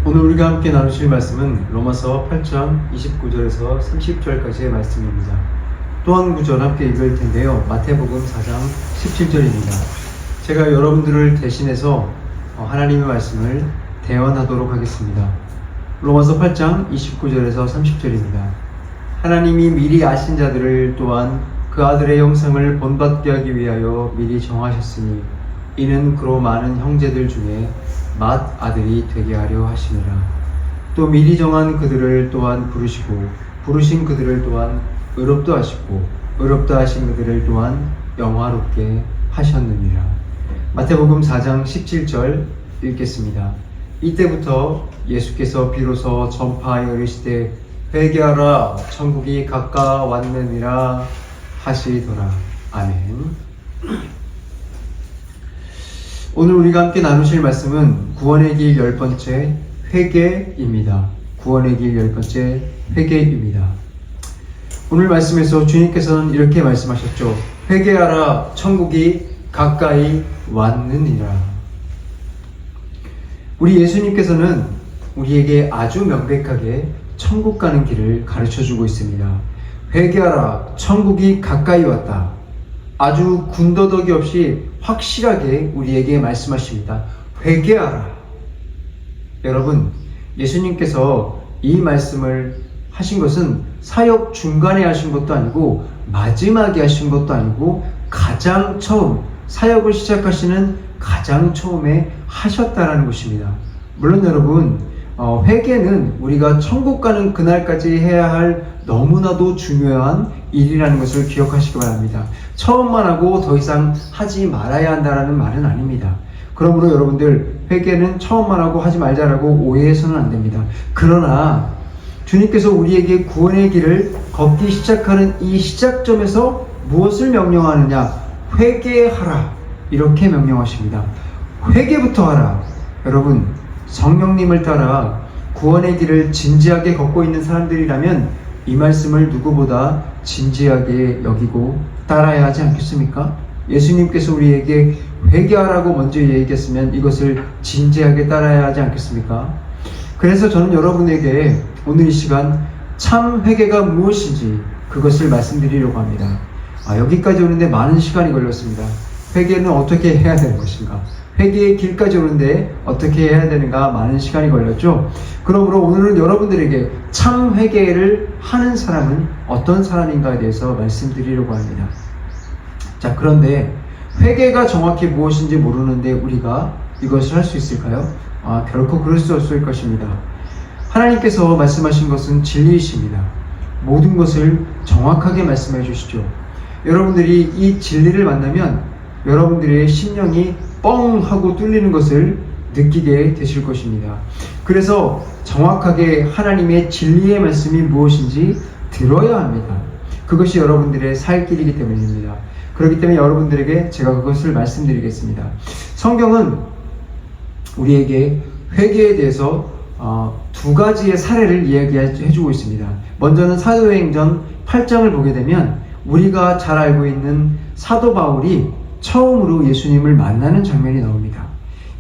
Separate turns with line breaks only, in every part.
오늘 우리가 함께 나누실 말씀은 로마서 8장 29절에서 30절까지의 말씀입니다. 또 한 구절 함께 읽을 텐데요. 마태복음 4장 17절입니다. 제가 여러분들을 대신해서 하나님의 말씀을 대언하도록 하겠습니다. 로마서 8장 29절에서 30절입니다. 하나님이 미리 아신 자들을 또한 그 아들의 형상을 본받게 하기 위하여 미리 정하셨으니 이는 그로 많은 형제들 중에 맏아들이 되게 하려 하심이라. 또 미리 정한 그들을 또한 부르시고 부르신 그들을 또한 의롭다 하시고 의롭다 하신 그들을 또한 영화롭게 하셨느니라. 마태복음 4장 17절 읽겠습니다. 이때부터 예수께서 비로소 전파하여 이르시되 회개하라 천국이 가까웠느니라 하시더라. 아멘. 오늘 우리가 함께 나누실 말씀은 구원의 길 10번째 회개입니다. 구원의 길 10번째 회개입니다. 오늘 말씀에서 주님께서는 이렇게 말씀하셨죠. 회개하라 천국이 가까이 왔느니라. 우리 예수님께서는 우리에게 아주 명백하게 천국 가는 길을 가르쳐주고 있습니다. 회개하라 천국이 가까이 왔다. 아주 군더더기 없이 확실하게 우리에게 말씀하십니다. 회개하라. 여러분, 예수님께서 이 말씀을 하신 것은 사역 중간에 하신 것도 아니고 마지막에 하신 것도 아니고 가장 처음, 사역을 시작하시는 가장 처음에 하셨다라는 것입니다. 물론 여러분, 회개는 우리가 천국 가는 그날까지 해야 할 너무나도 중요한 일이라는 것을 기억하시기 바랍니다. 처음만 하고 더 이상 하지 말아야 한다는 말은 아닙니다. 그러므로 여러분들 회개는 처음만 하고 하지 말자라고 오해해서는 안 됩니다. 그러나 주님께서 우리에게 구원의 길을 걷기 시작하는 이 시작점에서 무엇을 명령하느냐? 회개하라. 이렇게 명령하십니다. 회개부터 하라. 여러분, 성령님을 따라 구원의 길을 진지하게 걷고 있는 사람들이라면 이 말씀을 누구보다 진지하게 여기고 따라야 하지 않겠습니까? 예수님께서 우리에게 회개하라고 먼저 얘기했으면 이것을 진지하게 따라야 하지 않겠습니까? 그래서 저는 여러분에게 오늘 이 시간 참 회개가 무엇인지 그것을 말씀드리려고 합니다. 여기까지 오는데 많은 시간이 걸렸습니다. 회개는 어떻게 해야 되는 것인가? 회개의 길까지 오는데 어떻게 해야 되는가 많은 시간이 걸렸죠. 그러므로 오늘은 여러분들에게 참 회개를 하는 사람은 어떤 사람인가에 대해서 말씀드리려고 합니다. 자, 그런데 회개가 정확히 무엇인지 모르는데 우리가 이것을 할 수 있을까요? 결코 그럴 수 없을 것입니다. 하나님께서 말씀하신 것은 진리이십니다. 모든 것을 정확하게 말씀해 주시죠. 여러분들이 이 진리를 만나면 여러분들의 심령이 뻥 하고 뚫리는 것을 느끼게 되실 것입니다. 그래서 정확하게 하나님의 진리의 말씀이 무엇인지 들어야 합니다. 그것이 여러분들의 살 길이기 때문입니다. 그렇기 때문에 여러분들에게 제가 그것을 말씀드리겠습니다. 성경은 우리에게 회개에 대해서 두 가지의 사례를 이야기해주고 있습니다. 먼저는 사도행전 8장을 보게 되면 우리가 잘 알고 있는 사도 바울이 처음으로 예수님을 만나는 장면이 나옵니다.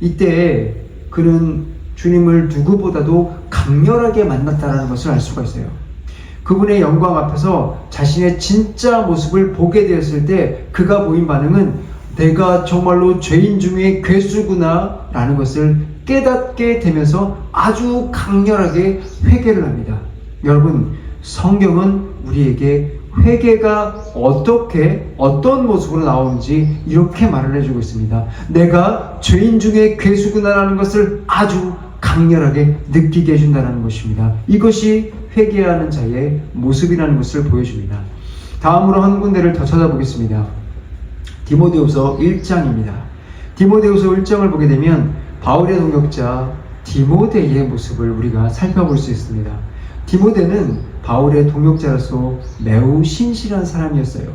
이때 그는 주님을 누구보다도 강렬하게 만났다는 것을 알 수가 있어요. 그분의 영광 앞에서 자신의 진짜 모습을 보게 되었을 때 그가 보인 반응은 내가 정말로 죄인 중에 괴수구나 라는 것을 깨닫게 되면서 아주 강렬하게 회개를 합니다. 여러분, 성경은 우리에게 회개가 어떤 모습으로 나오는지 이렇게 말을 해주고 있습니다. 내가 죄인 중에 괴수구나라는 것을 아주 강렬하게 느끼게 해준다는 것입니다. 이것이 회개하는 자의 모습이라는 것을 보여줍니다. 다음으로 한 군데를 더 찾아보겠습니다. 디모데후서 1장입니다. 디모데후서 1장을 보게 되면 바울의 동역자 디모데의 모습을 우리가 살펴볼 수 있습니다. 디모데는 바울의 동역자로서 매우 신실한 사람이었어요.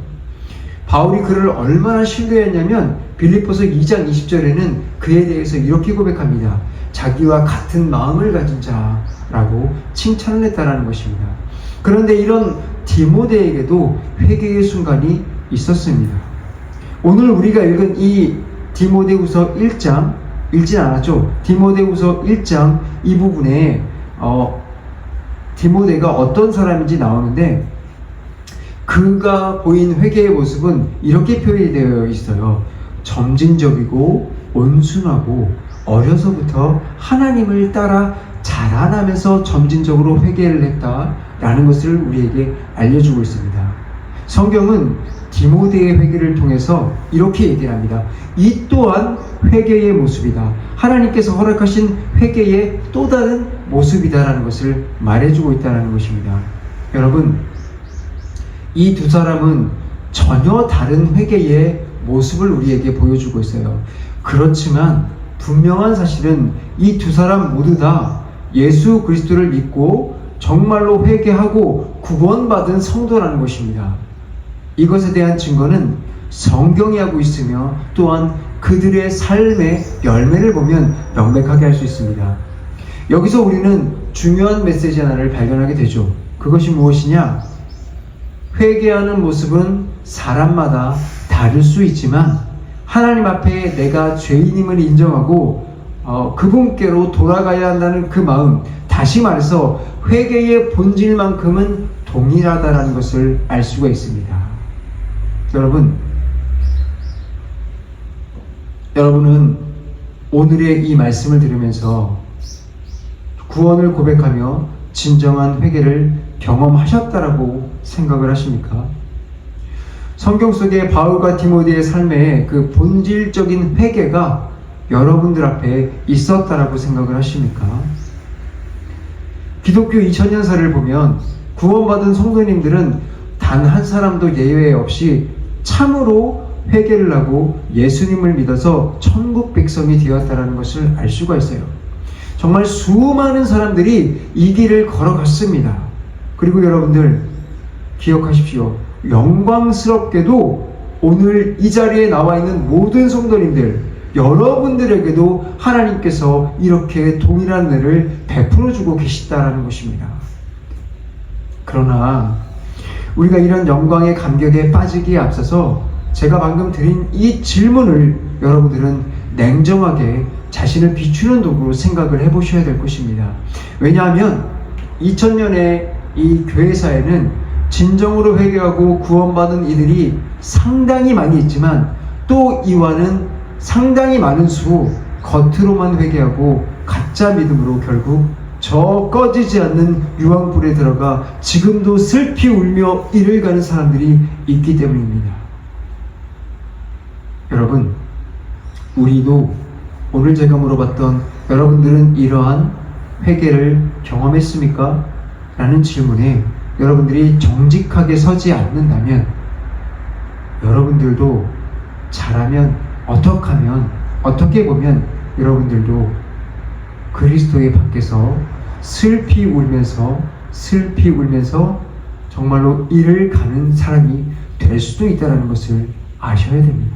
바울이 그를 얼마나 신뢰했냐면 빌립보서 2장 20절에는 그에 대해서 이렇게 고백합니다. 자기와 같은 마음을 가진 자라고 칭찬을 했다는 것입니다. 그런데 이런 디모데에게도 회개의 순간이 있었습니다. 오늘 우리가 읽은 이 디모데후서 1장 읽진 않았죠. 디모데후서 1장 이 부분에 디모데가 어떤 사람인지 나오는데 그가 보인 회개의 모습은 이렇게 표현이 되어 있어요. 점진적이고 온순하고 어려서부터 하나님을 따라 자라나면서 점진적으로 회개를 했다라는 것을 우리에게 알려주고 있습니다. 성경은 디모데의 회개를 통해서 이렇게 얘기를 합니다. 이 또한 회개의 모습이다. 하나님께서 허락하신 회개의 또 다른 모습이다라는 것을 말해주고 있다는 것입니다. 여러분, 이 두 사람은 전혀 다른 회개의 모습을 우리에게 보여주고 있어요. 그렇지만 분명한 사실은 이 두 사람 모두 다 예수 그리스도를 믿고 정말로 회개하고 구원받은 성도라는 것입니다. 이것에 대한 증거는 성경이 하고 있으며 또한 그들의 삶의 열매를 보면 명백하게 할 수 있습니다. 여기서 우리는 중요한 메시지 하나를 발견하게 되죠. 그것이 무엇이냐? 회개하는 모습은 사람마다 다를 수 있지만 하나님 앞에 내가 죄인임을 인정하고 그분께로 돌아가야 한다는 그 마음, 다시 말해서 회개의 본질만큼은 동일하다는 것을 알 수가 있습니다. 여러분은 오늘의 이 말씀을 들으면서 구원을 고백하며 진정한 회개를 경험하셨다라고 생각을 하십니까? 성경 속에 바울과 디모데의 삶의 그 본질적인 회개가 여러분들 앞에 있었다라고 생각을 하십니까? 기독교 2000년사를 보면 구원받은 성도님들은 단 한 사람도 예외 없이 참으로 회개를 하고 예수님을 믿어서 천국 백성이 되었다는 것을 알 수가 있어요. 정말 수많은 사람들이 이 길을 걸어갔습니다. 그리고 여러분들 기억하십시오. 영광스럽게도 오늘 이 자리에 나와 있는 모든 성도님들, 여러분들에게도 하나님께서 이렇게 동일한 은혜를 베풀어주고 계시다라는 것입니다. 그러나 우리가 이런 영광의 감격에 빠지기에 앞서서 제가 방금 드린 이 질문을 여러분들은 냉정하게 자신을 비추는 도구로 생각을 해보셔야 될 것입니다. 왜냐하면 2000년의 이 교회사에는 진정으로 회개하고 구원받은 이들이 상당히 많이 있지만 또 이와는 상당히 많은 수 겉으로만 회개하고 가짜 믿음으로 결국 저 꺼지지 않는 유황불에 들어가 지금도 슬피 울며 이를 가는 사람들이 있기 때문입니다. 여러분, 우리도 오늘 제가 물어봤던 여러분들은 이러한 회개를 경험했습니까? 라는 질문에 여러분들이 정직하게 서지 않는다면 여러분들도 잘하면 어떻게 보면 여러분들도 그리스도의 밖에서 슬피 울면서 정말로 이를 가는 사람이 될 수도 있다는 것을 아셔야 됩니다.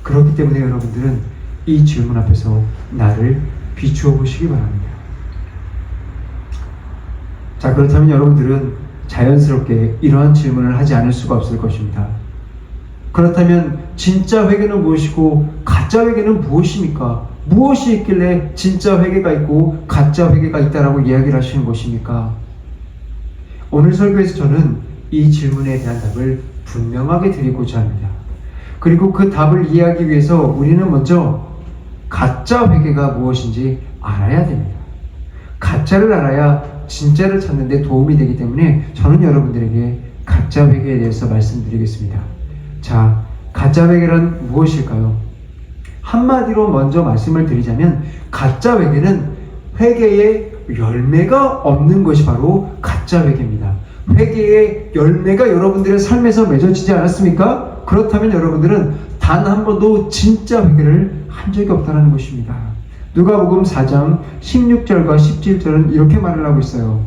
그렇기 때문에 여러분들은 이 질문 앞에서 나를 비추어 보시기 바랍니다. 자, 그렇다면 여러분들은 자연스럽게 이러한 질문을 하지 않을 수가 없을 것입니다. 그렇다면 진짜 회개는 무엇이고 가짜 회개는 무엇입니까? 무엇이 있길래 진짜 회개가 있고 가짜 회개가 있다라고 이야기를 하시는 것입니까? 오늘 설교에서 저는 이 질문에 대한 답을 분명하게 드리고자 합니다. 그리고 그 답을 이해하기 위해서 우리는 먼저 가짜 회개가 무엇인지 알아야 됩니다. 가짜를 알아야 진짜를 찾는 데 도움이 되기 때문에 저는 여러분들에게 가짜 회개에 대해서 말씀드리겠습니다. 자, 가짜 회개란 무엇일까요? 한마디로 먼저 말씀을 드리자면 가짜 회개는 회개의 열매가 없는 것이 바로 가짜 회개입니다. 회개의 열매가 여러분들의 삶에서 맺어지지 않았습니까? 그렇다면 여러분들은 단 한 번도 진짜 회개를 한 적이 없다는 것입니다. 누가복음 4장 16절과 17절은 이렇게 말을 하고 있어요.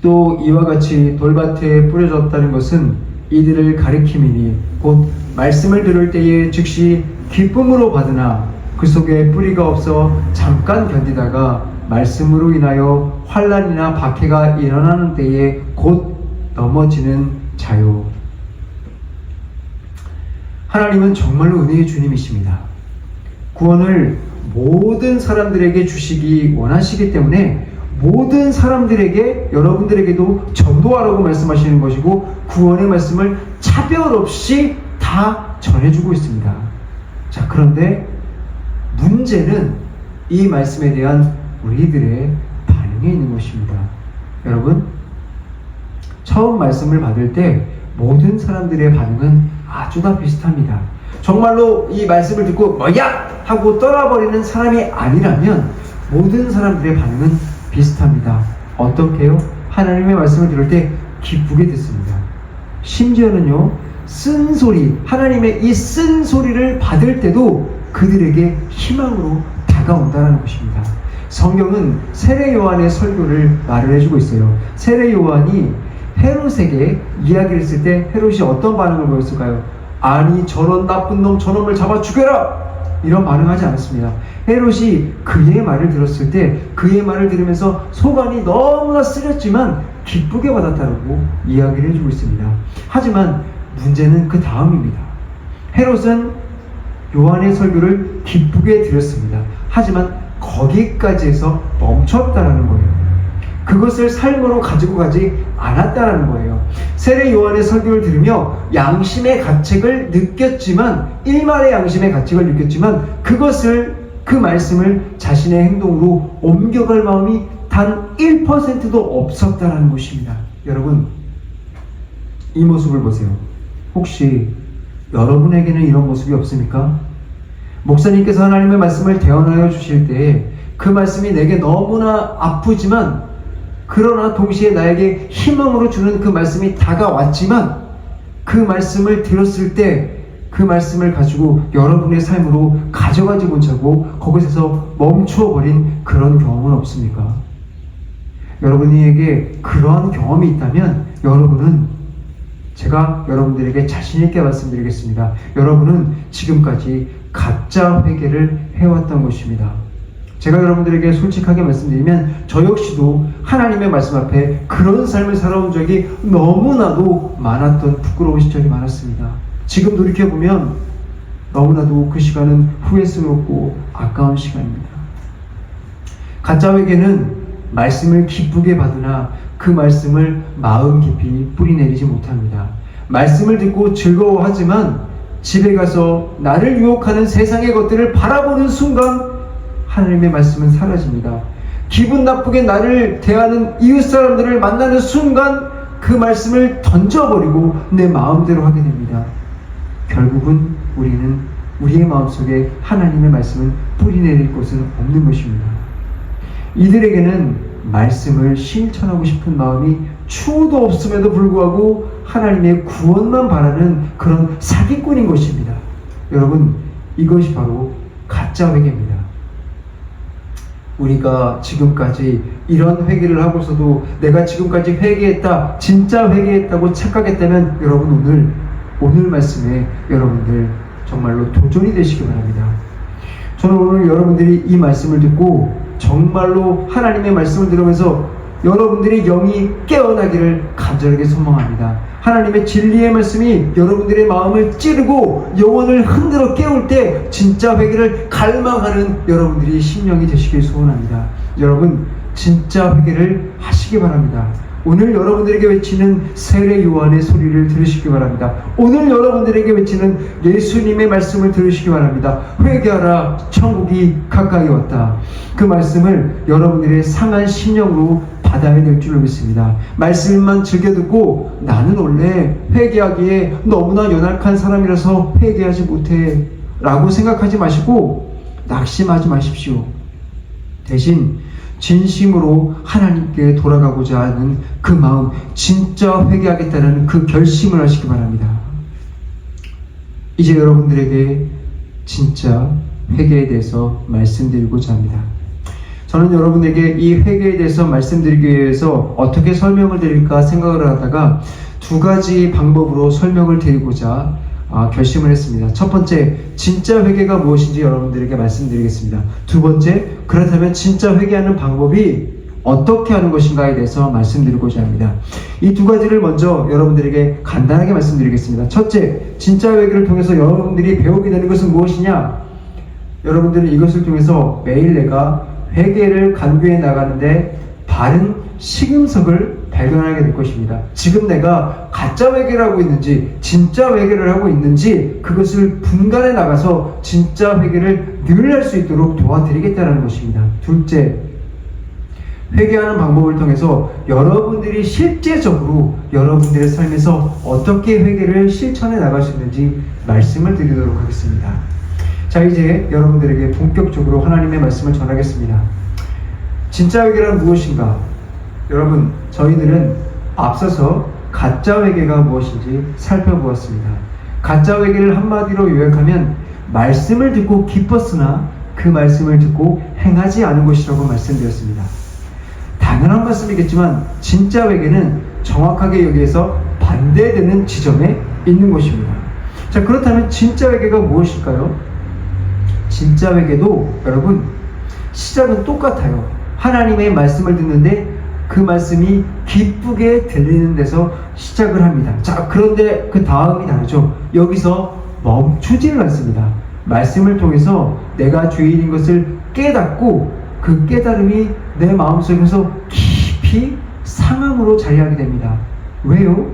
또 이와 같이 돌밭에 뿌려졌다는 것은 이들을 가리킴이니 곧 말씀을 들을 때에 즉시 기쁨으로 받으나 그 속에 뿌리가 없어 잠깐 견디다가 말씀으로 인하여 환난이나 박해가 일어나는 때에 곧 넘어지는 자요. 하나님은 정말로 은혜의 주님이십니다. 구원을 모든 사람들에게 주시기 원하시기 때문에 모든 사람들에게, 여러분들에게도 전도하라고 말씀하시는 것이고 구원의 말씀을 차별 없이 다 전해주고 있습니다. 자, 그런데 문제는 이 말씀에 대한 우리들의 반응에 있는 것입니다. 여러분, 처음 말씀을 받을 때 모든 사람들의 반응은 아주 다 비슷합니다. 정말로 이 말씀을 듣고 뭐야! 하고 떠나버리는 사람이 아니라면 모든 사람들의 반응은 비슷합니다. 어떻게요? 하나님의 말씀을 들을 때 기쁘게 듣습니다. 심지어는요, 쓴소리, 하나님의 이 쓴소리를 받을 때도 그들에게 희망으로 다가온다는 것입니다. 성경은 세례 요한의 설교를 말을 해주고 있어요. 세례 요한이 헤롯에게 이야기를 했을 때 헤롯이 어떤 반응을 보였을까요? 아니, 저런 나쁜 놈, 저놈을 잡아 죽여라! 이런 반응하지 않았습니다. 헤롯이 그의 말을 들었을 때 그의 말을 들으면서 속안이 너무나 쓰렸지만 기쁘게 받았다고 이야기를 해주고 있습니다. 하지만 문제는 그 다음입니다. 헤롯은 요한의 설교를 기쁘게 들었습니다. 하지만 거기까지 해서 멈췄다는 거예요. 그것을 삶으로 가지고 가지 않았다는 거예요. 세례 요한의 설교를 들으며 양심의 가책을 느꼈지만, 일말의 양심의 가책을 느꼈지만 그 말씀을 자신의 행동으로 옮겨갈 마음이 단 1%도 없었다는 것입니다. 여러분, 이 모습을 보세요. 혹시 여러분에게는 이런 모습이 없습니까? 목사님께서 하나님의 말씀을 대언하여 주실 때 그 말씀이 내게 너무나 아프지만 그러나 동시에 나에게 희망으로 주는 그 말씀이 다가왔지만 그 말씀을 들었을 때 그 말씀을 가지고 여러분의 삶으로 가져가지 못하고 거기서 멈춰버린 그런 경험은 없습니까? 여러분에게 그러한 경험이 있다면 여러분은, 제가 여러분들에게 자신있게 말씀드리겠습니다. 여러분은 지금까지 가짜 회개를 해왔던 것입니다. 제가 여러분들에게 솔직하게 말씀드리면 저 역시도 하나님의 말씀 앞에 그런 삶을 살아온 적이 너무나도 많았던 부끄러운 시절이 많았습니다. 지금 돌이켜보면 너무나도 그 시간은 후회스럽고 아까운 시간입니다. 가짜 회개는 말씀을 기쁘게 받으나 그 말씀을 마음 깊이 뿌리내리지 못합니다. 말씀을 듣고 즐거워하지만 집에 가서 나를 유혹하는 세상의 것들을 바라보는 순간 하나님의 말씀은 사라집니다. 기분 나쁘게 나를 대하는 이웃 사람들을 만나는 순간 그 말씀을 던져버리고 내 마음대로 하게 됩니다. 결국은 우리는 우리의 마음속에 하나님의 말씀은 뿌리내릴 곳은 없는 것입니다. 이들에게는 말씀을 실천하고 싶은 마음이 추호도 없음에도 불구하고 하나님의 구원만 바라는 그런 사기꾼인 것입니다. 여러분, 이것이 바로 가짜 회개입니다. 우리가 지금까지 이런 회개를 하고서도 내가 지금까지 회개했다, 진짜 회개했다고 착각했다면 여러분 오늘 말씀에 여러분들 정말로 도전이 되시기 바랍니다. 저는 오늘 여러분들이 이 말씀을 듣고 정말로 하나님의 말씀을 들으면서 여러분들의 영이 깨어나기를 간절하게 소망합니다. 하나님의 진리의 말씀이 여러분들의 마음을 찌르고 영혼을 흔들어 깨울 때 진짜 회개를 갈망하는 여러분들이 심령이 되시길 소원합니다. 여러분, 진짜 회개를 하시기 바랍니다. 오늘 여러분들에게 외치는 세례 요한의 소리를 들으시기 바랍니다. 오늘 여러분들에게 외치는 예수님의 말씀을 들으시기 바랍니다. 회개하라, 천국이 가까이 왔다. 그 말씀을 여러분들의 상한 심령으로 받아야 될 줄로 믿습니다. 말씀만 즐겨 듣고 나는 원래 회개하기에 너무나 연약한 사람이라서 회개하지 못해 라고 생각하지 마시고 낙심하지 마십시오. 대신 진심으로 하나님께 돌아가고자 하는 그 마음, 진짜 회개하겠다는 그 결심을 하시기 바랍니다. 이제 여러분들에게 진짜 회개에 대해서 말씀드리고자 합니다. 저는 여러분에게 이 회개에 대해서 말씀드리기 위해서 어떻게 설명을 드릴까 생각을 하다가 두 가지 방법으로 설명을 드리고자 결심을 했습니다. 첫 번째, 진짜 회개가 무엇인지 여러분들에게 말씀드리겠습니다. 두 번째, 그렇다면 진짜 회개하는 방법이 어떻게 하는 것인가에 대해서 말씀드리고자 합니다. 이 두 가지를 먼저 여러분들에게 간단하게 말씀드리겠습니다. 첫째, 진짜 회개를 통해서 여러분들이 배우게 되는 것은 무엇이냐? 여러분들은 이것을 통해서 매일 내가 회개를 간구해 나가는데 바른 시금석을 발견하게 될 것입니다. 지금 내가 가짜 회개를 하고 있는지 진짜 회개를 하고 있는지 그것을 분간해 나가서 진짜 회개를 늘 할 수 있도록 도와드리겠다는 것입니다. 둘째, 회개하는 방법을 통해서 여러분들이 실제적으로 여러분들의 삶에서 어떻게 회개를 실천해 나갈 수 있는지 말씀을 드리도록 하겠습니다. 자, 이제 여러분들에게 본격적으로 하나님의 말씀을 전하겠습니다. 진짜 회개란 무엇인가? 여러분, 저희들은 앞서서 가짜 회개가 무엇인지 살펴보았습니다. 가짜 회개를 한마디로 요약하면 말씀을 듣고 기뻤으나 그 말씀을 듣고 행하지 않은 것이라고 말씀드렸습니다. 당연한 말씀이겠지만 진짜 회개는 정확하게 여기에서 반대되는 지점에 있는 것입니다. 자, 그렇다면 진짜 회개가 무엇일까요? 진짜 회개도 여러분 시작은 똑같아요. 하나님의 말씀을 듣는데 그 말씀이 기쁘게 들리는 데서 시작을 합니다. 자, 그런데 그 다음이 다르죠. 여기서 멈추지는 않습니다. 말씀을 통해서 내가 죄인인 것을 깨닫고 그 깨달음이 내 마음속에서 깊이 상함으로 자리하게 됩니다. 왜요?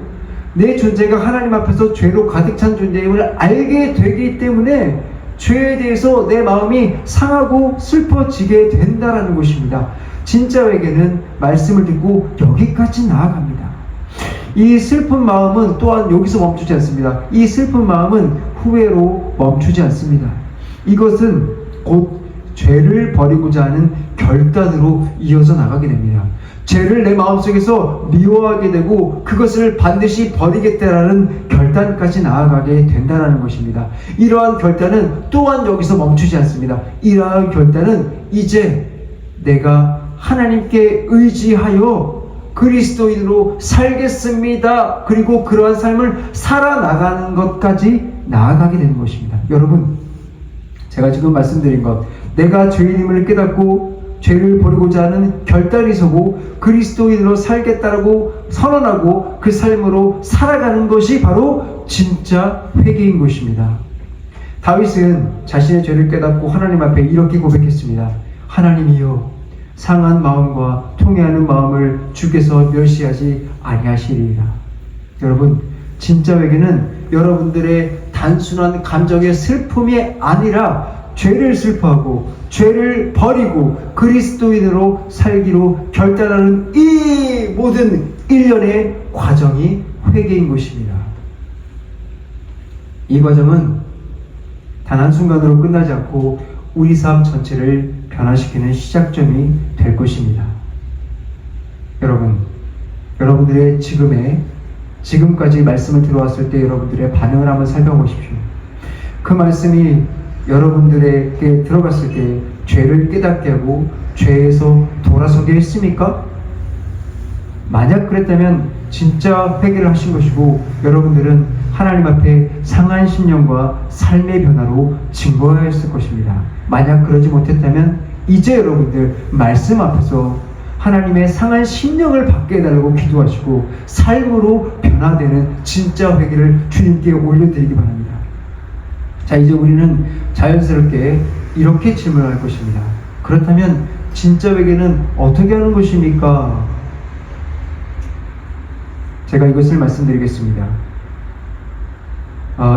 내 존재가 하나님 앞에서 죄로 가득 찬 존재임을 알게 되기 때문에 죄에 대해서 내 마음이 상하고 슬퍼지게 된다라는 것입니다. 진짜 회개는 말씀을 듣고 여기까지 나아갑니다. 이 슬픈 마음은 또한 여기서 멈추지 않습니다. 이 슬픈 마음은 후회로 멈추지 않습니다. 이것은 곧 죄를 버리고자 하는 결단으로 이어져 나가게 됩니다. 죄를 내 마음속에서 미워하게 되고 그것을 반드시 버리겠다라는 결단까지 나아가게 된다는 것입니다. 이러한 결단은 또한 여기서 멈추지 않습니다. 이러한 결단은 이제 내가 하나님께 의지하여 그리스도인으로 살겠습니다. 그리고 그러한 삶을 살아나가는 것까지 나아가게 되는 것입니다. 여러분, 제가 지금 말씀드린 것, 내가 죄인임을 깨닫고 죄를 버리고자 하는 결단이 서고 그리스도인으로 살겠다라고 선언하고 그 삶으로 살아가는 것이 바로 진짜 회개인 것입니다. 다윗은 자신의 죄를 깨닫고 하나님 앞에 이렇게 고백했습니다. 하나님이여, 상한 마음과 통회하는 마음을 주께서 멸시하지 아니하시리이다. 여러분, 진짜 회개는 여러분들의 단순한 감정의 슬픔이 아니라 죄를 슬퍼하고 죄를 버리고 그리스도인으로 살기로 결단하는 이 모든 일련의 과정이 회개인 것입니다. 이 과정은 단 한순간으로 끝나지 않고 우리 삶 전체를 변화시키는 시작점이 될 것입니다. 여러분, 여러분들의 지금까지 말씀을 들어왔을 때 여러분들의 반응을 한번 살펴보십시오. 그 말씀이 여러분들에게 들어갔을 때 죄를 깨닫게 하고 죄에서 돌아서게 했습니까? 만약 그랬다면 진짜 회개를 하신 것이고 여러분들은 하나님 앞에 상한 심령과 삶의 변화로 증거해야 했을 것입니다. 만약 그러지 못했다면 이제 여러분들 말씀 앞에서 하나님의 상한 심령을 받게 해달라고 기도하시고 삶으로 변화되는 진짜 회개를 주님께 올려드리기 바랍니다. 자, 이제 우리는 자연스럽게 이렇게 질문할 것입니다. 그렇다면 진짜 회개는 어떻게 하는 것입니까? 제가 이것을 말씀드리겠습니다.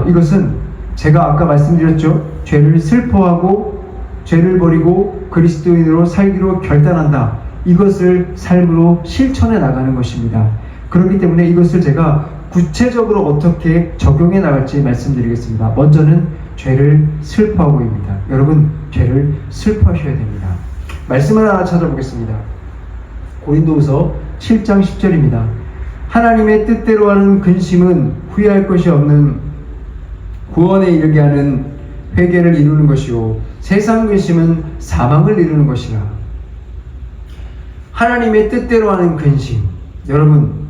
이것은 제가 아까 말씀드렸죠. 죄를 슬퍼하고 죄를 버리고 그리스도인으로 살기로 결단한다. 이것을 삶으로 실천해 나가는 것입니다. 그렇기 때문에 이것을 제가 구체적으로 어떻게 적용해 나갈지 말씀드리겠습니다. 먼저는 죄를 슬퍼하고입니다. 여러분, 죄를 슬퍼하셔야 됩니다. 말씀을 하나 찾아보겠습니다. 고린도후서 7장 10절입니다. 하나님의 뜻대로 하는 근심은 후회할 것이 없는 구원에 이르게 하는 회개를 이루는 것이요 세상 근심은 사망을 이루는 것이라. 하나님의 뜻대로 하는 근심. 여러분,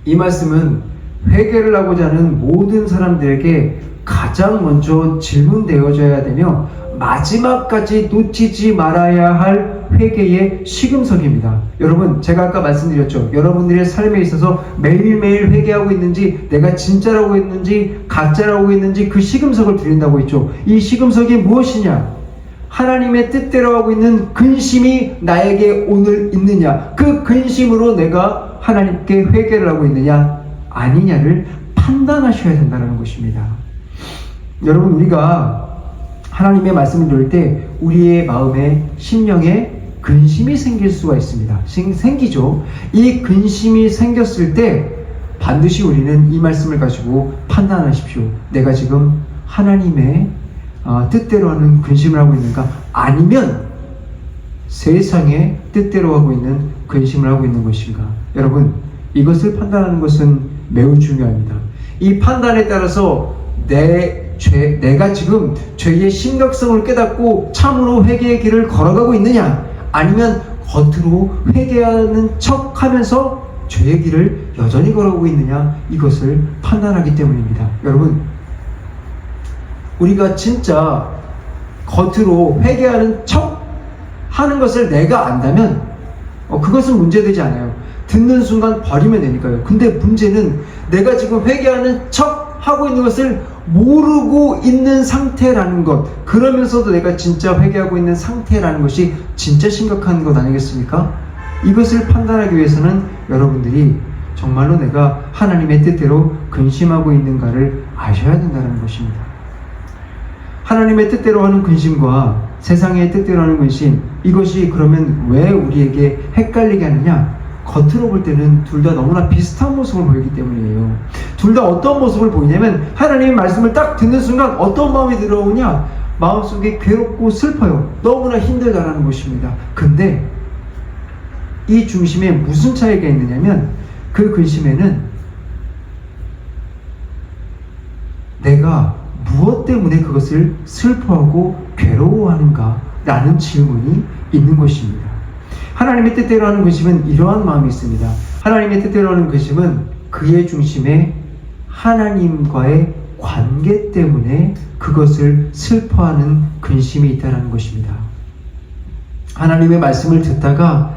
이 말씀은 회개를 하고자 하는 모든 사람들에게 가장 먼저 질문되어져야 되며 마지막까지 놓치지 말아야 할 회개의 시금석입니다. 여러분, 제가 아까 말씀드렸죠. 여러분들의 삶에 있어서 매일매일 회개하고 있는지, 내가 진짜라고 했는지 가짜라고 했는지 그 시금석을 드린다고 했죠. 이 시금석이 무엇이냐? 하나님의 뜻대로 하고 있는 근심이 나에게 오늘 있느냐, 그 근심으로 내가 하나님께 회개를 하고 있느냐 아니냐를 판단하셔야 된다는 것입니다. 여러분, 우리가 하나님의 말씀을 들을 때 우리의 마음에, 심령에 근심이 생길 수가 있습니다. 생기죠. 이 근심이 생겼을 때 반드시 우리는 이 말씀을 가지고 판단하십시오. 내가 지금 하나님의 뜻대로 하는 근심을 하고 있는가, 아니면 세상의 뜻대로 하고 있는 근심을 하고 있는 것인가. 여러분, 이것을 판단하는 것은 매우 중요합니다. 이 판단에 따라서 내가 지금 죄의 심각성을 깨닫고 참으로 회개의 길을 걸어가고 있느냐, 아니면 겉으로 회개하는 척 하면서 죄의 길을 여전히 걸어가고 있느냐, 이것을 판단하기 때문입니다. 여러분, 우리가 진짜 겉으로 회개하는 척 하는 것을 내가 안다면 그것은 문제되지 않아요. 듣는 순간 버리면 되니까요. 근데 문제는 내가 지금 회개하는 척 하고 있는 것을 모르고 있는 상태라는 것, 그러면서도 내가 진짜 회개하고 있는 상태라는 것이 진짜 심각한 것 아니겠습니까? 이것을 판단하기 위해서는 여러분들이 정말로 내가 하나님의 뜻대로 근심하고 있는가를 아셔야 된다는 것입니다. 하나님의 뜻대로 하는 근심과 세상의 뜻대로 하는 근심, 이것이 그러면 왜 우리에게 헷갈리게 하느냐? 겉으로 볼 때는 둘 다 너무나 비슷한 모습을 보이기 때문이에요. 둘 다 어떤 모습을 보이냐면, 하나님의 말씀을 딱 듣는 순간 어떤 마음이 들어오냐? 마음속에 괴롭고 슬퍼요. 너무나 힘들다라는 것입니다. 근데 이 중심에 무슨 차이가 있느냐면, 그 근심에는 내가 무엇 때문에 그것을 슬퍼하고 괴로워하는가 라는 질문이 있는 것입니다. 하나님의 뜻대로 하는 근심은 이러한 마음이 있습니다. 하나님의 뜻대로 하는 근심은 그의 중심에 하나님과의 관계 때문에 그것을 슬퍼하는 근심이 있다는 것입니다. 하나님의 말씀을 듣다가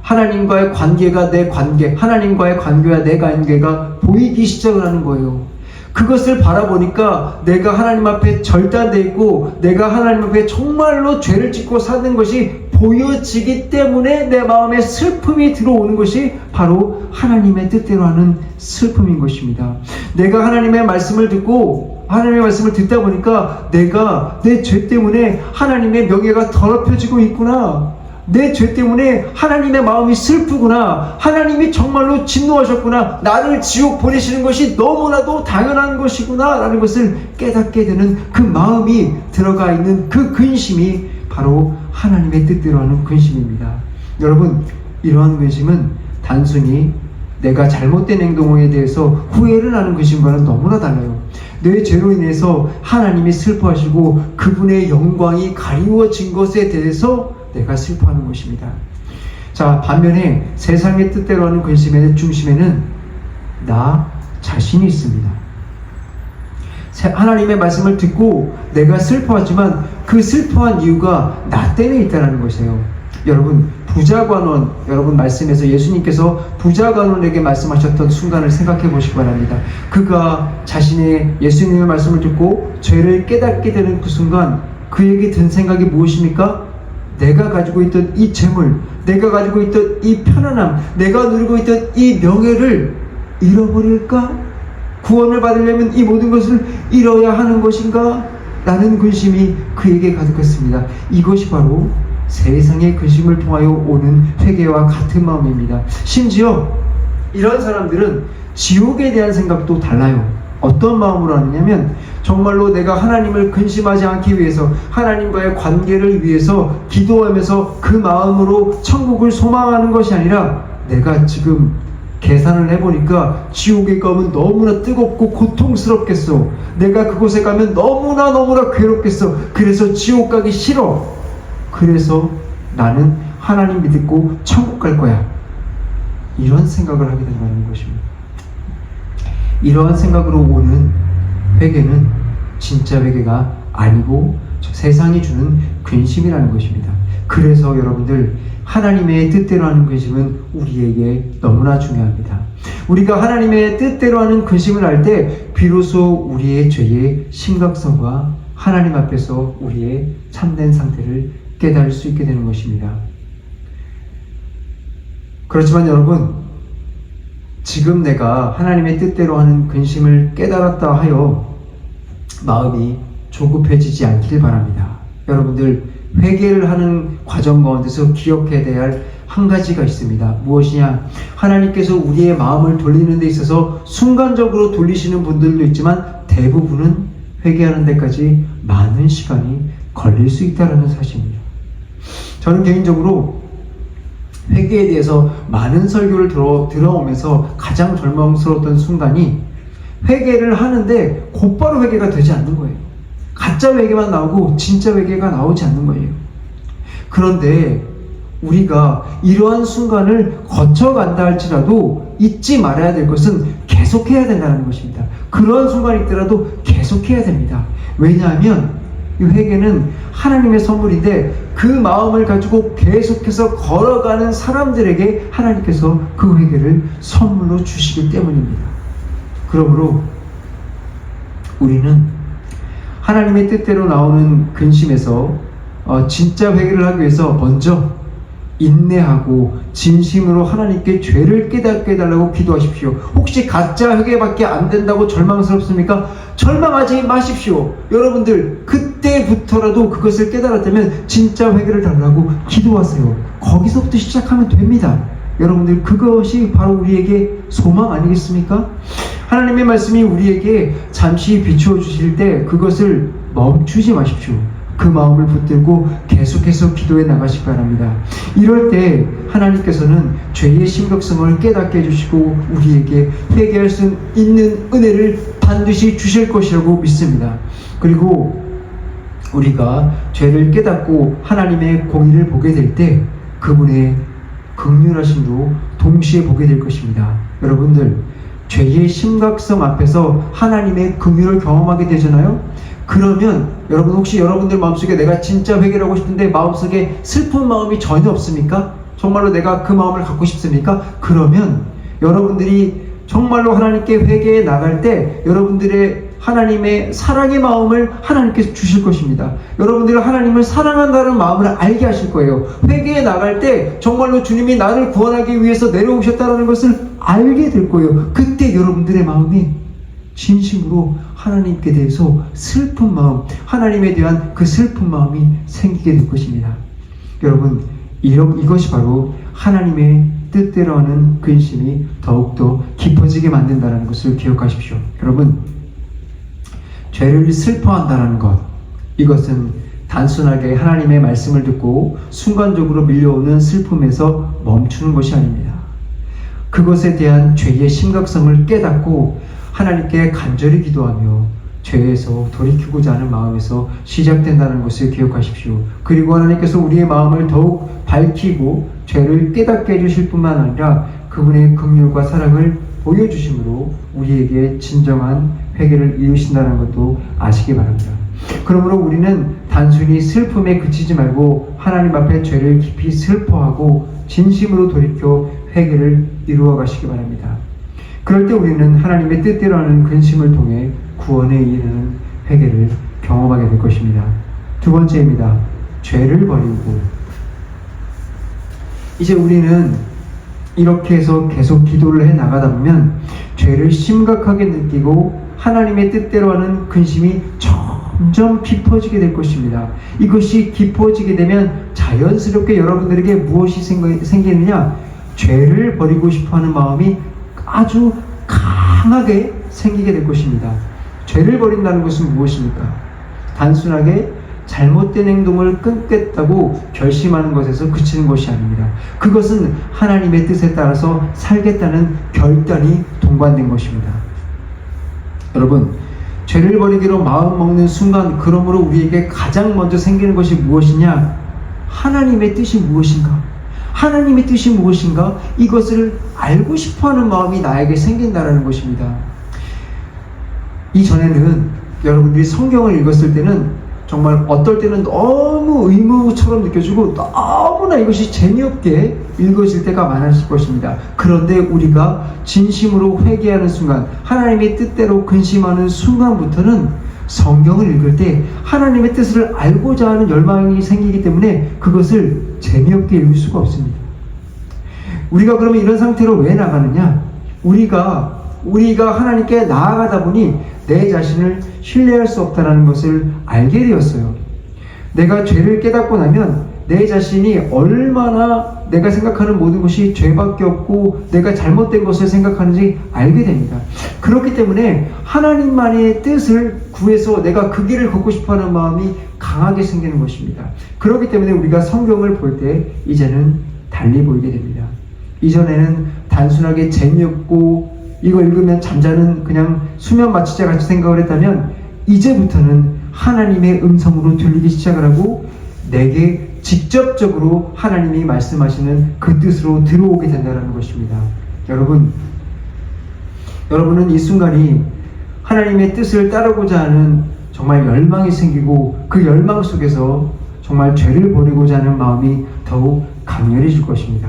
하나님과의 관계가 내 관계, 하나님과의 관계와 내 관계가 보이기 시작을 하는 거예요. 그것을 바라보니까 내가 하나님 앞에 절단되어 있고 내가 하나님 앞에 정말로 죄를 짓고 사는 것이 보여지기 때문에 내 마음에 슬픔이 들어오는 것이 바로 하나님의 뜻대로 하는 슬픔인 것입니다. 내가 하나님의 말씀을 듣고 하나님의 말씀을 듣다 보니까 내가 내 죄 때문에 하나님의 명예가 더럽혀지고 있구나, 내 죄 때문에 하나님의 마음이 슬프구나, 하나님이 정말로 진노하셨구나, 나를 지옥 보내시는 것이 너무나도 당연한 것이구나 라는 것을 깨닫게 되는 그 마음이 들어가 있는 그 근심이 바로 하나님의 뜻대로 하는 근심입니다. 여러분, 이러한 근심은 단순히 내가 잘못된 행동에 대해서 후회를 하는 근심과는 너무나 달라요. 내 죄로 인해서 하나님이 슬퍼하시고 그분의 영광이 가리워진 것에 대해서 내가 슬퍼하는 것입니다. 자, 반면에 세상의 뜻대로 하는 근심의 중심에는 나 자신이 있습니다. 하나님의 말씀을 듣고 내가 슬퍼하지만 그 슬퍼한 이유가 나 때문에 있다는 것이에요. 여러분, 부자관원, 여러분 말씀에서 예수님께서 부자관원에게 말씀하셨던 순간을 생각해 보시기 바랍니다. 그가 자신의 예수님의 말씀을 듣고 죄를 깨닫게 되는 그 순간 그에게 든 생각이 무엇입니까? 내가 가지고 있던 이 재물, 내가 가지고 있던 이 편안함, 내가 누리고 있던 이 명예를 잃어버릴까? 구원을 받으려면 이 모든 것을 잃어야 하는 것인가? 라는 근심이 그에게 가득했습니다. 이것이 바로 세상의 근심을 통하여 오는 회개와 같은 마음입니다. 심지어 이런 사람들은 지옥에 대한 생각도 달라요. 어떤 마음으로 하느냐면, 정말로 내가 하나님을 근심하지 않기 위해서, 하나님과의 관계를 위해서 기도하면서 그 마음으로 천국을 소망하는 것이 아니라, 내가 지금 계산을 해보니까 지옥에 가면 너무나 뜨겁고 고통스럽겠어, 내가 그곳에 가면 너무나 괴롭겠어, 그래서 지옥 가기 싫어, 그래서 나는 하나님 믿고 천국 갈 거야, 이런 생각을 하게 된다는 것입니다. 이러한 생각으로 오는 회개는 진짜 회개가 아니고 세상이 주는 근심이라는 것입니다. 그래서 여러분들, 하나님의 뜻대로 하는 근심은 우리에게 너무나 중요합니다. 우리가 하나님의 뜻대로 하는 근심을 할 때 비로소 우리의 죄의 심각성과 하나님 앞에서 우리의 참된 상태를 깨달을 수 있게 되는 것입니다. 그렇지만 여러분, 지금 내가 하나님의 뜻대로 하는 근심을 깨달았다 하여 마음이 조급해지지 않길 바랍니다. 여러분들, 회개를 하는 과정 가운데서 기억해야 할 한 가지가 있습니다. 무엇이냐? 하나님께서 우리의 마음을 돌리는 데 있어서 순간적으로 돌리시는 분들도 있지만 대부분은 회개하는 데까지 많은 시간이 걸릴 수 있다는 사실입니다. 저는 개인적으로 회개에 대해서 많은 설교를 들어오면서 가장 절망스러웠던 순간이, 회개를 하는데 곧바로 회개가 되지 않는 거예요. 가짜 회개만 나오고 진짜 회개가 나오지 않는 거예요. 그런데 우리가 이러한 순간을 거쳐간다 할지라도 잊지 말아야 될 것은 계속해야 된다는 것입니다. 그러한 순간이 있더라도 계속해야 됩니다. 왜냐하면 이 회개는 하나님의 선물인데 그 마음을 가지고 계속해서 걸어가는 사람들에게 하나님께서 그 회개를 선물로 주시기 때문입니다. 그러므로 우리는 하나님의 뜻대로 나오는 근심에서 진짜 회개를 하기 위해서 먼저 인내하고 진심으로 하나님께 죄를 깨닫게 해달라고 기도하십시오. 혹시 가짜 회개밖에 안 된다고 절망스럽습니까? 절망하지 마십시오. 여러분들, 그때부터라도 그것을 깨달았다면 진짜 회개를 달라고 기도하세요. 거기서부터 시작하면 됩니다. 여러분들, 그것이 바로 우리에게 소망 아니겠습니까? 하나님의 말씀이 우리에게 잠시 비추어 주실 때 그것을 멈추지 마십시오. 그 마음을 붙들고 계속해서 기도해 나가시기 바랍니다. 이럴 때 하나님께서는 죄의 심각성을 깨닫게 해주시고 우리에게 회개할 수 있는 은혜를 반드시 주실 것이라고 믿습니다. 그리고 우리가 죄를 깨닫고 하나님의 공의를 보게 될 때 그분의 긍휼하심도 동시에 보게 될 것입니다. 여러분들, 죄의 심각성 앞에서 하나님의 긍휼을 경험하게 되잖아요. 그러면 여러분, 혹시 여러분들 마음속에 내가 진짜 회개를 하고 싶은데 마음속에 슬픈 마음이 전혀 없습니까? 정말로 내가 그 마음을 갖고 싶습니까? 그러면 여러분들이 정말로 하나님께 회개해 나갈 때 여러분들의 하나님의 사랑의 마음을 하나님께서 주실 것입니다. 여러분들이 하나님을 사랑한다는 마음을 알게 하실 거예요. 회개해 나갈 때 정말로 주님이 나를 구원하기 위해서 내려오셨다는 것을 알게 될 거예요. 그때 여러분들의 마음이 진심으로 하나님께 대해서 슬픈 마음, 하나님에 대한 그 슬픈 마음이 생기게 될 것입니다. 여러분, 이것이 바로 하나님의 뜻대로 하는 근심이 더욱더 깊어지게 만든다는 것을 기억하십시오. 여러분, 죄를 슬퍼한다는 것, 이것은 단순하게 하나님의 말씀을 듣고 순간적으로 밀려오는 슬픔에서 멈추는 것이 아닙니다. 그것에 대한 죄의 심각성을 깨닫고 하나님께 간절히 기도하며 죄에서 돌이키고자 하는 마음에서 시작된다는 것을 기억하십시오. 그리고 하나님께서 우리의 마음을 더욱 밝히고 죄를 깨닫게 해주실 뿐만 아니라 그분의 긍휼과 사랑을 보여주심으로 우리에게 진정한 회개를 이루신다는 것도 아시기 바랍니다. 그러므로 우리는 단순히 슬픔에 그치지 말고 하나님 앞에 죄를 깊이 슬퍼하고 진심으로 돌이켜 회개를 이루어 가시기 바랍니다. 그럴 때 우리는 하나님의 뜻대로 하는 근심을 통해 구원에 이르는 회개를 경험하게 될 것입니다. 두 번째입니다. 죄를 버리고, 이제 우리는 이렇게 해서 계속 기도를 해 나가다 보면 죄를 심각하게 느끼고 하나님의 뜻대로 하는 근심이 점점 깊어지게 될 것입니다. 이것이 깊어지게 되면 자연스럽게 여러분들에게 무엇이 생기느냐? 죄를 버리고 싶어하는 마음이 아주 강하게 생기게 될 것입니다. 죄를 버린다는 것은 무엇입니까? 단순하게 잘못된 행동을 끊겠다고 결심하는 것에서 그치는 것이 아닙니다. 그것은 하나님의 뜻에 따라서 살겠다는 결단이 동반된 것입니다. 여러분, 죄를 버리기로 마음 먹는 순간, 그러므로 우리에게 가장 먼저 생기는 것이 무엇이냐? 하나님의 뜻이 무엇인가? 하나님의 뜻이 무엇인가? 이것을 알고 싶어하는 마음이 나에게 생긴다는 것입니다. 이전에는 여러분들이 성경을 읽었을 때는 정말 어떨 때는 너무 의무처럼 느껴지고 너무나 이것이 재미없게 읽어질 때가 많았을 것입니다. 그런데 우리가 진심으로 회개하는 순간, 하나님의 뜻대로 근심하는 순간부터는 성경을 읽을 때 하나님의 뜻을 알고자 하는 열망이 생기기 때문에 그것을 재미없게 읽을 수가 없습니다. 우리가 그러면 이런 상태로 왜 나가느냐? 우리가 하나님께 나아가다 보니 내 자신을 신뢰할 수 없다는 것을 알게 되었어요. 내가 죄를 깨닫고 나면 내 자신이 얼마나 내가 생각하는 모든 것이 죄밖에 없고 내가 잘못된 것을 생각하는지 알게 됩니다. 그렇기 때문에 하나님만의 뜻을 구해서 내가 그 길을 걷고 싶어하는 마음이 강하게 생기는 것입니다. 그렇기 때문에 우리가 성경을 볼 때 이제는 달리 보이게 됩니다. 이전에는 단순하게 재미없고 이거 읽으면 잠자는 그냥 수면 마취자 같이 생각을 했다면 이제부터는 하나님의 음성으로 들리기 시작을 하고 내게 직접적으로 하나님이 말씀하시는 그 뜻으로 들어오게 된다는 것입니다. 여러분은 이 순간이 하나님의 뜻을 따르고자 하는 정말 열망이 생기고 그 열망 속에서 정말 죄를 버리고자 하는 마음이 더욱 강렬해질 것입니다.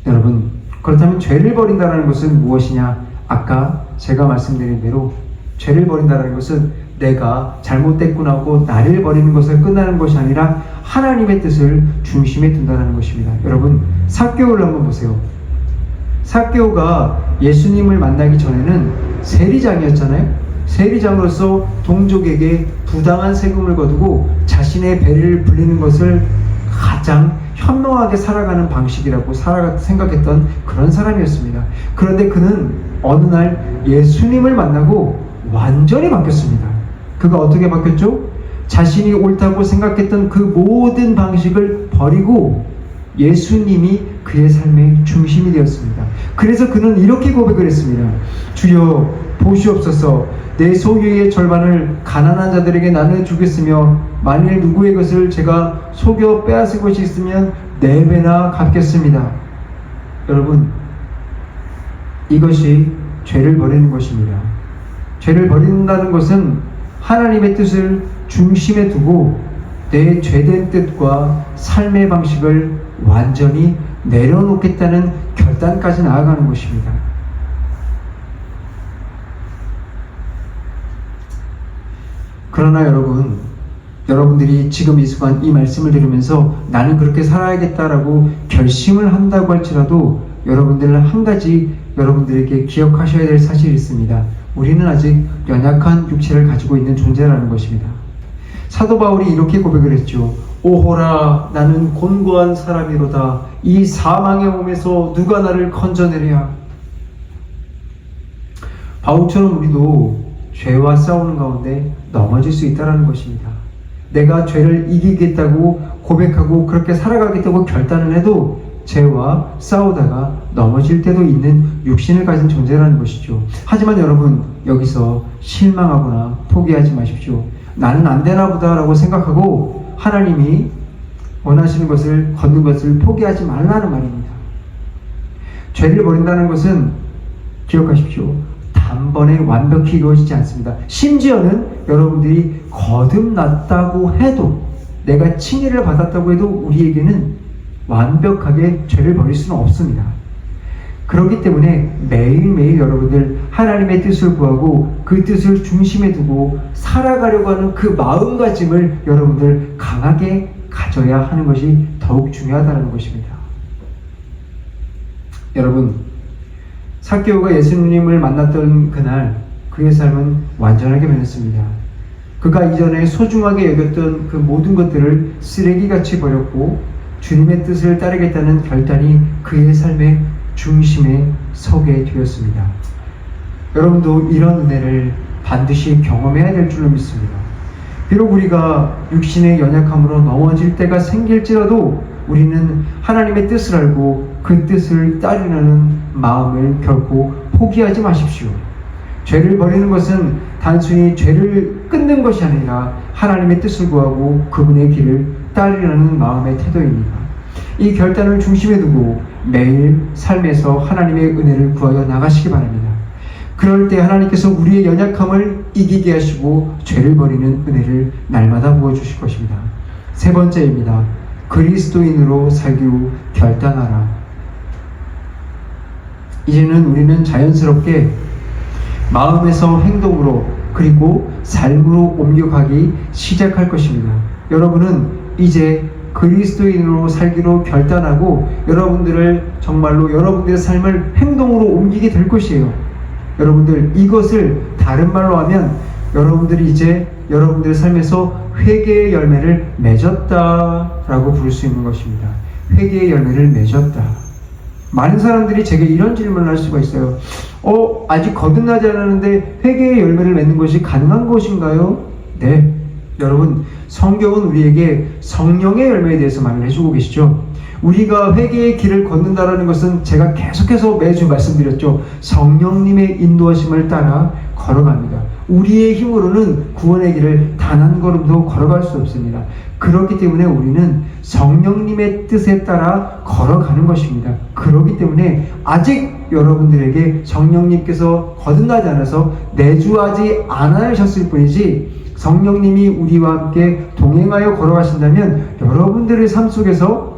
여러분, 그렇다면 죄를 버린다는 것은 무엇이냐? 아까 제가 말씀드린 대로 죄를 버린다는 것은 내가 잘못됐구나 하고 나를 버리는 것을 끝나는 것이 아니라 하나님의 뜻을 중심에 둔다는 것입니다. 여러분, 삭개오를 한번 보세요. 삭개오가 예수님을 만나기 전에는 세리장이었잖아요. 세리장으로서 동족에게 부당한 세금을 거두고 자신의 배를 불리는 것을 가장 현명하게 살아가는 방식이라고 생각했던 그런 사람이었습니다. 그런데 그는 어느 날 예수님을 만나고 완전히 바뀌었습니다. 그가 어떻게 바뀌었죠? 자신이 옳다고 생각했던 그 모든 방식을 버리고 예수님이 그의 삶의 중심이 되었습니다. 그래서 그는 이렇게 고백을 했습니다. 주여 보시옵소서, 내 소유의 절반을 가난한 자들에게 나눠주겠으며 만일 누구의 것을 제가 속여 빼앗은 것이 있으면 4배나 갚겠습니다. 여러분, 이것이 죄를 버리는 것입니다. 죄를 버린다는 것은 하나님의 뜻을 중심에 두고 내 죄된 뜻과 삶의 방식을 완전히 내려놓겠다는 결단까지 나아가는 것입니다. 그러나 여러분들이 지금 이 순간 이 말씀을 들으면서 나는 그렇게 살아야겠다라고 결심을 한다고 할지라도 여러분들은 한 가지 여러분들에게 기억하셔야 될 사실이 있습니다. 우리는 아직 연약한 육체를 가지고 있는 존재라는 것입니다. 사도 바울이 이렇게 고백을 했죠. 오호라, 나는 곤고한 사람이로다. 이 사망의 몸에서 누가 나를 건져내랴. 바울처럼 우리도 죄와 싸우는 가운데 넘어질 수 있다는 것입니다. 내가 죄를 이기겠다고 고백하고 그렇게 살아가겠다고 결단을 해도 죄와 싸우다가 넘어질 때도 있는 육신을 가진 존재라는 것이죠. 하지만 여러분, 여기서 실망하거나 포기하지 마십시오. 나는 안 되나 보다 라고 생각하고 하나님이 원하시는 것을 걷는 것을 포기하지 말라는 말입니다. 죄를 버린다는 것은 기억하십시오. 단번에 완벽히 이루어지지 않습니다. 심지어는 여러분들이 거듭났다고 해도, 내가 칭의를 받았다고 해도 우리에게는 완벽하게 죄를 버릴 수는 없습니다. 그렇기 때문에 매일매일 여러분들 하나님의 뜻을 구하고 그 뜻을 중심에 두고 살아가려고 하는 그 마음가짐을 여러분들 강하게 가져야 하는 것이 더욱 중요하다는 것입니다. 여러분, 삭개오가 예수님을 만났던 그날 그의 삶은 완전하게 변했습니다. 그가 이전에 소중하게 여겼던 그 모든 것들을 쓰레기같이 버렸고 주님의 뜻을 따르겠다는 결단이 그의 삶의 중심에 서게 되었습니다. 여러분도 이런 은혜를 반드시 경험해야 될 줄로 믿습니다. 비록 우리가 육신의 연약함으로 넘어질 때가 생길지라도 우리는 하나님의 뜻을 알고 그 뜻을 따르려는 마음을 결코 포기하지 마십시오. 죄를 버리는 것은 단순히 죄를 끊는 것이 아니라 하나님의 뜻을 구하고 그분의 길을 따르려는 마음의 태도입니다. 이 결단을 중심에 두고 매일 삶에서 하나님의 은혜를 구하여 나가시기 바랍니다. 그럴 때 하나님께서 우리의 연약함을 이기게 하시고 죄를 버리는 은혜를 날마다 부어주실 것입니다. 세 번째입니다. 그리스도인으로 살기로 결단하라. 이제는 우리는 자연스럽게 마음에서 행동으로 그리고 삶으로 옮겨가기 시작할 것입니다. 여러분은 이제 그리스도인으로 살기로 결단하고 여러분들을 정말로 여러분들의 삶을 행동으로 옮기게 될 것이에요. 여러분들, 이것을 다른 말로 하면 여러분들이 이제 여러분들의 삶에서 회개의 열매를 맺었다라고 부를 수 있는 것입니다. 회개의 열매를 맺었다. 많은 사람들이 제게 이런 질문을 할 수가 있어요. 아직 거듭나지 않았는데 회개의 열매를 맺는 것이 가능한 것인가요? 네. 여러분, 성경은 우리에게 성령의 열매에 대해서 말을 해주고 계시죠. 우리가 회개의 길을 걷는다라는 것은 제가 계속해서 매주 말씀드렸죠. 성령님의 인도하심을 따라 걸어갑니다. 우리의 힘으로는 구원의 길을 단 한 걸음도 걸어갈 수 없습니다. 그렇기 때문에 우리는 성령님의 뜻에 따라 걸어가는 것입니다. 그렇기 때문에 아직 여러분들에게 성령님께서 거듭나지 않아서 내주하지 않으셨을 뿐이지, 성령님이 우리와 함께 동행하여 걸어가신다면 여러분들의 삶 속에서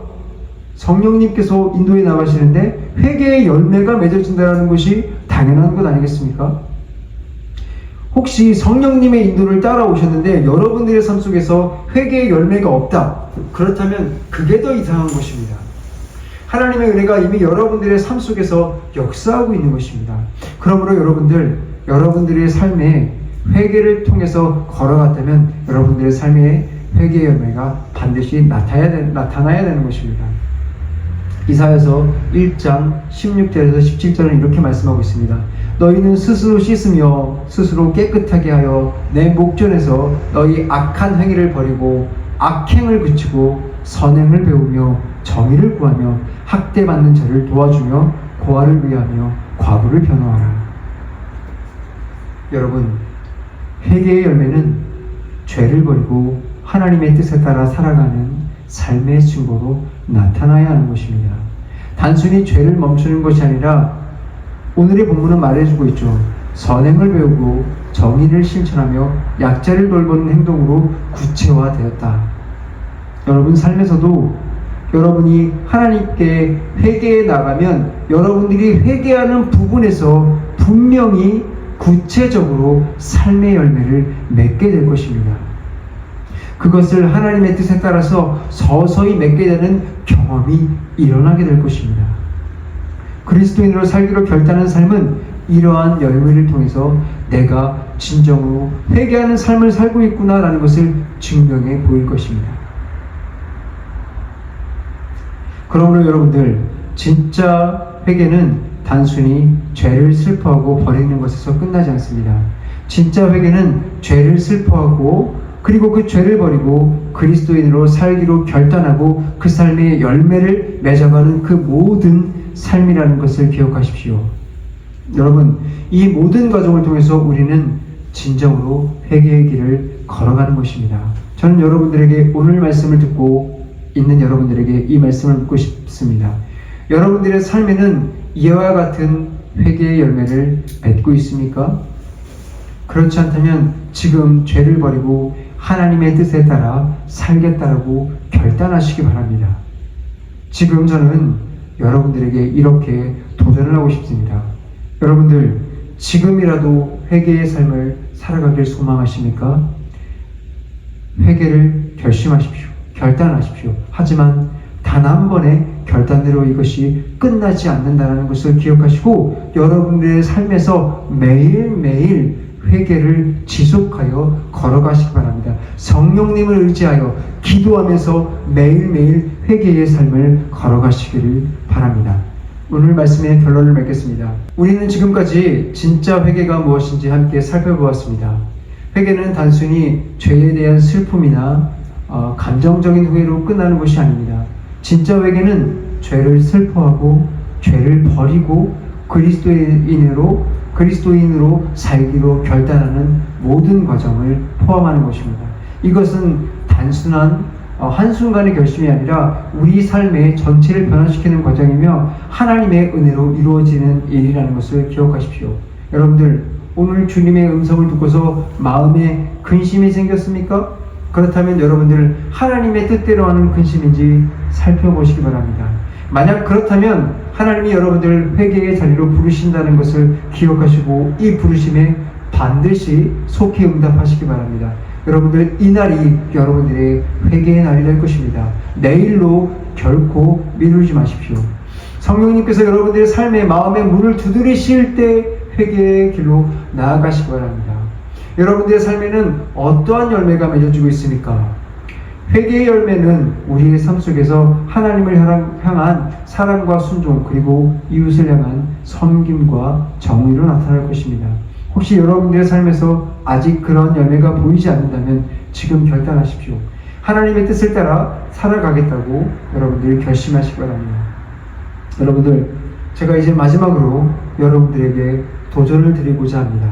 성령님께서 인도해 나가시는데 회개의 열매가 맺어진다는 것이 당연한 것 아니겠습니까? 혹시 성령님의 인도를 따라오셨는데 여러분들의 삶 속에서 회개의 열매가 없다. 그렇다면 그게 더 이상한 것입니다. 하나님의 은혜가 이미 여러분들의 삶 속에서 역사하고 있는 것입니다. 그러므로 여러분들의 삶에 회개를 통해서 걸어갔다면 여러분들의 삶에 회개의 열매가 반드시 나타나야 되는 것입니다. 이사야서 1장 16절에서 17절은 이렇게 말씀하고 있습니다. 너희는 스스로 씻으며 스스로 깨끗하게 하여 내 목전에서 너희 악한 행위를 버리고 악행을 그치고 선행을 배우며 정의를 구하며 학대받는 자를 도와주며 고아를 위하며 과부를 변호하라. 여러분, 회개의 열매는 죄를 버리고 하나님의 뜻에 따라 살아가는 삶의 증거로 나타나야 하는 것입니다. 단순히 죄를 멈추는 것이 아니라 오늘의 본문은 말해주고 있죠. 선행을 배우고 정의를 실천하며 약자를 돌보는 행동으로 구체화되었다. 여러분 삶에서도 여러분이 하나님께 회개해 나가면 여러분들이 회개하는 부분에서 분명히 구체적으로 삶의 열매를 맺게 될 것입니다. 그것을 하나님의 뜻에 따라서 서서히 맺게 되는 경험이 일어나게 될 것입니다. 그리스도인으로 살기로 결단한 삶은 이러한 열매를 통해서 내가 진정으로 회개하는 삶을 살고 있구나라는 것을 증명해 보일 것입니다. 그러므로 여러분들, 진짜 회개는 단순히 죄를 슬퍼하고 버리는 것에서 끝나지 않습니다. 진짜 회개는 죄를 슬퍼하고 그리고 그 죄를 버리고 그리스도인으로 살기로 결단하고 그 삶의 열매를 맺어가는 그 모든 삶이라는 것을 기억하십시오. 여러분, 이 모든 과정을 통해서 우리는 진정으로 회개의 길을 걸어가는 것입니다. 저는 여러분들에게 오늘 말씀을 듣고 있는 여러분들에게 이 말씀을 묻고 싶습니다. 여러분들의 삶에는 이와 같은 회개의 열매를 맺고 있습니까? 그렇지 않다면 지금 죄를 버리고 하나님의 뜻에 따라 살겠다라고 결단하시기 바랍니다. 지금 저는 여러분들에게 이렇게 도전을 하고 싶습니다. 여러분들, 지금이라도 회개의 삶을 살아가길 소망하십니까? 회개를 결심하십시오. 결단하십시오. 하지만 단 한 번의 결단대로 이것이 끝나지 않는다는 것을 기억하시고 여러분들의 삶에서 매일매일 회개를 지속하여 걸어가시기 바랍니다. 성령님을 의지하여 기도하면서 매일매일 회개의 삶을 걸어가시기를 바랍니다. 오늘 말씀의 결론을 맺겠습니다. 우리는 지금까지 진짜 회개가 무엇인지 함께 살펴보았습니다. 회개는 단순히 죄에 대한 슬픔이나 감정적인 후회로 끝나는 것이 아닙니다. 진짜 회개는 죄를 슬퍼하고 죄를 버리고 그리스도인으로 살기로 결단하는 모든 과정을 포함하는 것입니다. 이것은 단순한 한순간의 결심이 아니라 우리 삶의 전체를 변화시키는 과정이며 하나님의 은혜로 이루어지는 일이라는 것을 기억하십시오. 여러분들 오늘 주님의 음성을 듣고서 마음에 근심이 생겼습니까? 그렇다면 여러분들 하나님의 뜻대로 하는 근심인지 살펴보시기 바랍니다. 만약 그렇다면 하나님이 여러분들 회개의 자리로 부르신다는 것을 기억하시고 이 부르심에 반드시 속히 응답하시기 바랍니다. 여러분들 이 날이 여러분들의 회개의 날이 될 것입니다. 내일로 결코 미루지 마십시오. 성령님께서 여러분들의 삶에 마음의 문을 두드리실 때 회개의 길로 나아가시기 바랍니다. 여러분들의 삶에는 어떠한 열매가 맺어지고 있습니까? 회개의 열매는 우리의 삶 속에서 하나님을 향한 사랑과 순종, 그리고 이웃을 향한 섬김과 정의로 나타날 것입니다. 혹시 여러분들의 삶에서 아직 그런 열매가 보이지 않는다면 지금 결단하십시오. 하나님의 뜻을 따라 살아가겠다고 여러분들이 결심하시기 바랍니다. 여러분들, 제가 이제 마지막으로 여러분들에게 도전을 드리고자 합니다.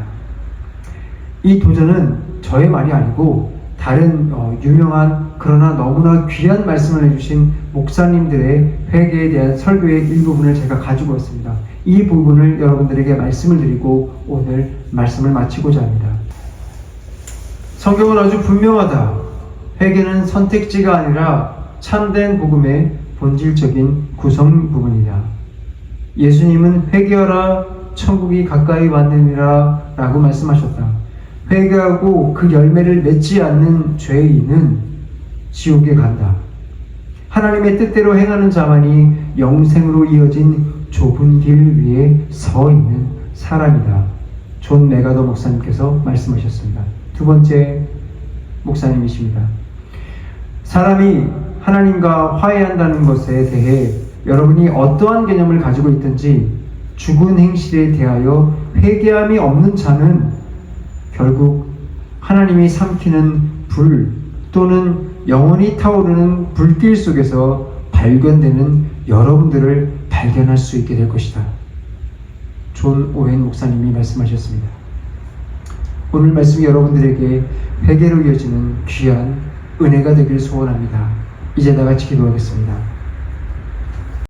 이 도전은 저의 말이 아니고 다른 유명한 그러나 너무나 귀한 말씀을 해주신 목사님들의 회개에 대한 설교의 일부분을 제가 가지고 왔습니다. 이 부분을 여러분들에게 말씀을 드리고 오늘 말씀을 마치고자 합니다. 성경은 아주 분명하다. 회개는 선택지가 아니라 참된 복음의 본질적인 구성 부분이다. 예수님은 회개하라 천국이 가까이 왔느니라 라고 말씀하셨다. 회개하고 그 열매를 맺지 않는 죄인은 지옥에 간다. 하나님의 뜻대로 행하는 자만이 영생으로 이어진 좁은 길 위에 서 있는 사람이다. 존 메가더 목사님께서 말씀하셨습니다. 두 번째 목사님이십니다. 사람이 하나님과 화해한다는 것에 대해 여러분이 어떠한 개념을 가지고 있든지 죽은 행실에 대하여 회개함이 없는 자는 결국 하나님이 삼키는 불 또는 영원히 타오르는 불길 속에서 발견되는 여러분들을 발견할 수 있게 될 것이다. 존 오웬 목사님이 말씀하셨습니다. 오늘 말씀이 여러분들에게 회개로 이어지는 귀한 은혜가 되길 소원합니다. 이제 다 같이 기도하겠습니다.